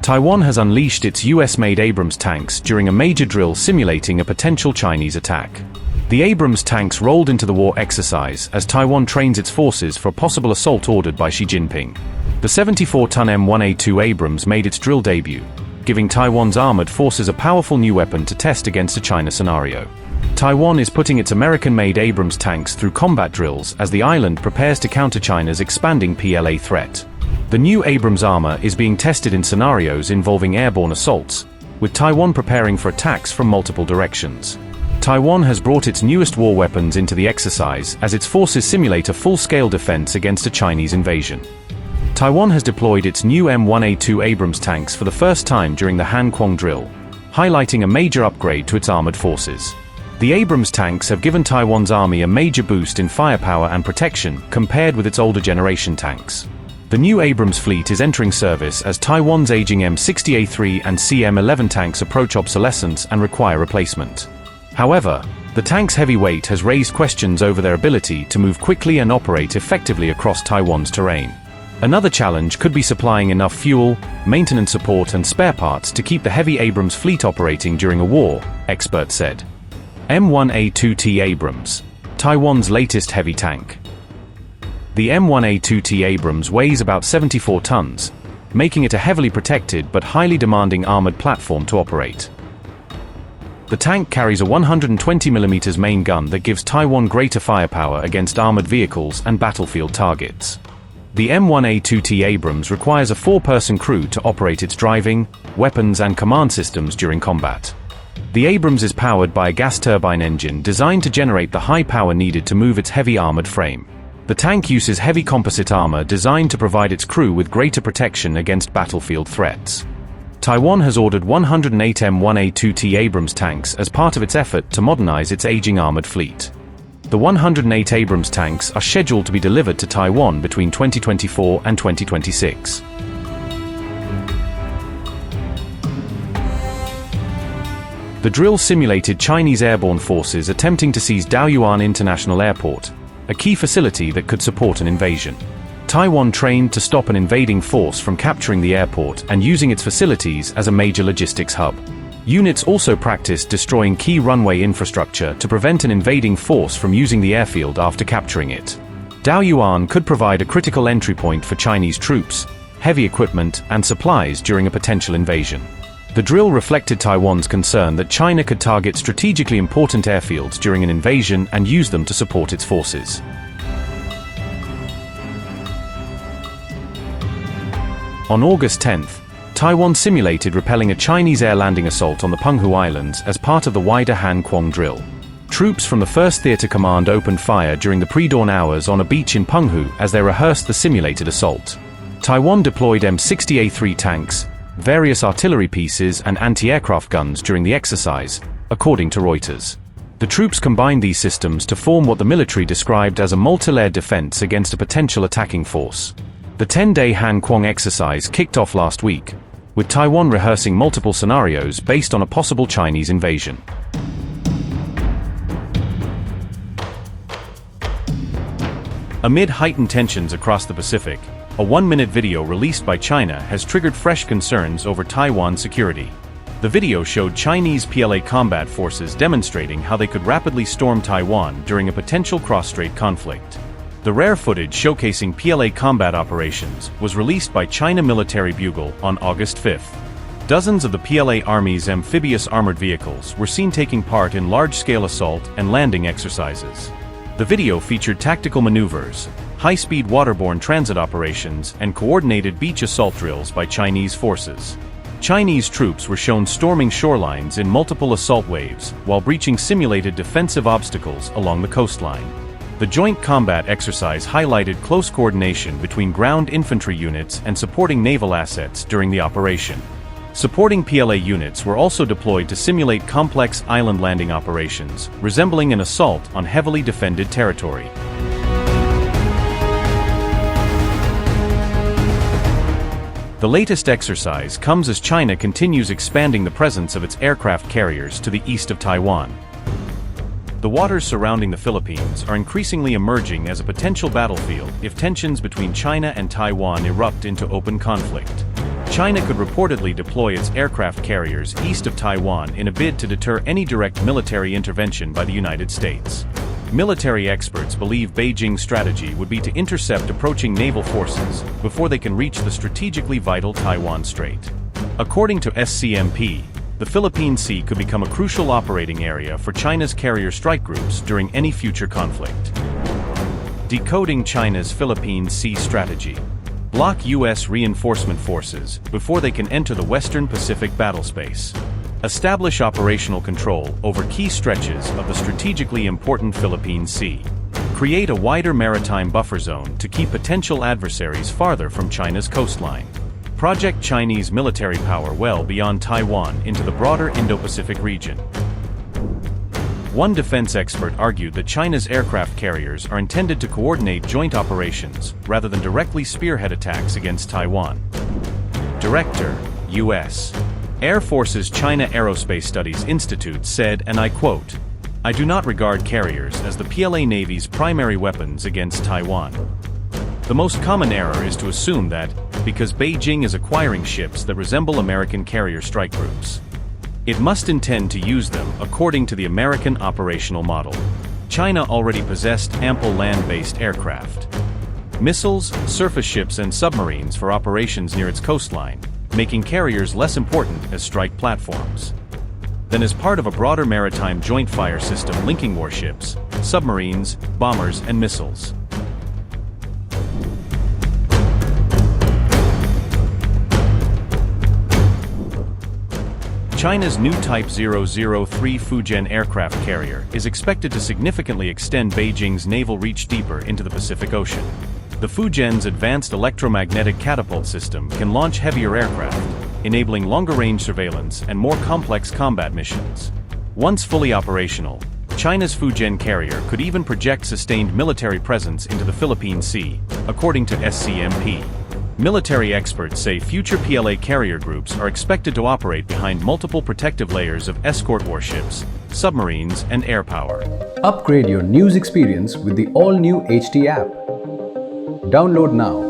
Taiwan has unleashed its US-made Abrams tanks during a major drill simulating a potential Chinese attack. The Abrams tanks rolled into the war exercise as Taiwan trains its forces for a possible assault ordered by Xi Jinping. The 74-ton M1A2T Abrams made its drill debut, giving Taiwan's armored forces a powerful new weapon to test against a China scenario. Taiwan is putting its American-made Abrams tanks through combat drills as the island prepares to counter China's expanding PLA threat. The new Abrams armor is being tested in scenarios involving airborne assaults, with Taiwan preparing for attacks from multiple directions. Taiwan has brought its newest war weapons into the exercise as its forces simulate a full-scale defense against a Chinese invasion. Taiwan has deployed its new M1A2T Abrams tanks for the first time during the Han Kuang drill, highlighting a major upgrade to its armored forces. The Abrams tanks have given Taiwan's army a major boost in firepower and protection compared with its older generation tanks. The new Abrams fleet is entering service as Taiwan's aging M60A3 and CM11 tanks approach obsolescence and require replacement. However, the tank's heavy weight has raised questions over their ability to move quickly and operate effectively across Taiwan's terrain. Another challenge could be supplying enough fuel, maintenance support and spare parts to keep the heavy Abrams fleet operating during a war, experts said. M1A2T Abrams, Taiwan's latest heavy tank. The M1A2T Abrams weighs about 74 tons, making it a heavily protected but highly demanding armored platform to operate. The tank carries a 120mm main gun that gives Taiwan greater firepower against armored vehicles and battlefield targets. The M1A2T Abrams requires a 4-person crew to operate its driving, weapons and command systems during combat. The Abrams is powered by a gas turbine engine designed to generate the high power needed to move its heavy armored frame. The tank uses heavy composite armor designed to provide its crew with greater protection against battlefield threats. Taiwan has ordered 108 M1A2T Abrams tanks as part of its effort to modernize its aging armored fleet. The 108 Abrams tanks are scheduled to be delivered to Taiwan between 2024 and 2026. The drill simulated Chinese airborne forces attempting to seize Taoyuan International Airport, a key facility that could support an invasion. Taiwan trained to stop an invading force from capturing the airport and using its facilities as a major logistics hub. Units also practiced destroying key runway infrastructure to prevent an invading force from using the airfield after capturing it. Taoyuan could provide a critical entry point for Chinese troops, heavy equipment, and supplies during a potential invasion. The drill reflected Taiwan's concern that China could target strategically important airfields during an invasion and use them to support its forces. On August 10th, Taiwan simulated repelling a Chinese air landing assault on the Penghu Islands as part of the wider Han Kuang drill. Troops from the 1st Theater Command opened fire during the pre-dawn hours on a beach in Penghu as they rehearsed the simulated assault. Taiwan deployed M60A3 tanks, various artillery pieces and anti-aircraft guns during the exercise, according to Reuters. The troops combined these systems to form what the military described as a multi-layered defense against a potential attacking force. The 10-day Han Kuang exercise kicked off last week, with Taiwan rehearsing multiple scenarios based on a possible Chinese invasion. Amid heightened tensions across the Pacific, a 1-minute video released by China has triggered fresh concerns over Taiwan's security. The video showed Chinese PLA combat forces demonstrating how they could rapidly storm Taiwan during a potential cross-strait conflict. The rare footage showcasing PLA combat operations was released by China Military Bugle on August 5th. Dozens of the PLA Army's amphibious armored vehicles were seen taking part in large-scale assault and landing exercises. The video featured tactical maneuvers, high-speed waterborne transit operations, and coordinated beach assault drills by Chinese forces. Chinese troops were shown storming shorelines in multiple assault waves while breaching simulated defensive obstacles along the coastline. The joint combat exercise highlighted close coordination between ground infantry units and supporting naval assets during the operation. Supporting PLA units were also deployed to simulate complex island landing operations, resembling an assault on heavily defended territory. The latest exercise comes as China continues expanding the presence of its aircraft carriers to the east of Taiwan. The waters surrounding the Philippines are increasingly emerging as a potential battlefield if tensions between China and Taiwan erupt into open conflict. China could reportedly deploy its aircraft carriers east of Taiwan in a bid to deter any direct military intervention by the United States. Military experts believe Beijing's strategy would be to intercept approaching naval forces before they can reach the strategically vital Taiwan Strait. According to SCMP, the Philippine Sea could become a crucial operating area for China's carrier strike groups during any future conflict. Decoding China's Philippine Sea strategy. Block U.S. reinforcement forces before they can enter the Western Pacific battlespace. Establish operational control over key stretches of the strategically important Philippine Sea. Create a wider maritime buffer zone to keep potential adversaries farther from China's coastline. Project Chinese military power well beyond Taiwan into the broader Indo-Pacific region. One defense expert argued that China's aircraft carriers are intended to coordinate joint operations rather than directly spearhead attacks against Taiwan. Director, U.S. Air Force's China Aerospace Studies Institute said, and I quote, "I do not regard carriers as the PLA Navy's primary weapons against Taiwan. The most common error is to assume that, because Beijing is acquiring ships that resemble American carrier strike groups, it must intend to use them according to the American operational model. China already possessed ample land-based aircraft, missiles, surface ships and submarines for operations near its coastline, making carriers less important as strike platforms. Then as part of a broader maritime joint fire system linking warships, submarines, bombers and missiles." China's new Type 003 Fujian aircraft carrier is expected to significantly extend Beijing's naval reach deeper into the Pacific Ocean. The Fujian's advanced electromagnetic catapult system can launch heavier aircraft, enabling longer-range surveillance and more complex combat missions. Once fully operational, China's Fujian carrier could even project sustained military presence into the Philippine Sea, according to SCMP. Military experts say future PLA carrier groups are expected to operate behind multiple protective layers of escort warships, submarines, and air power. Upgrade your news experience with the all-new HT app. Download now.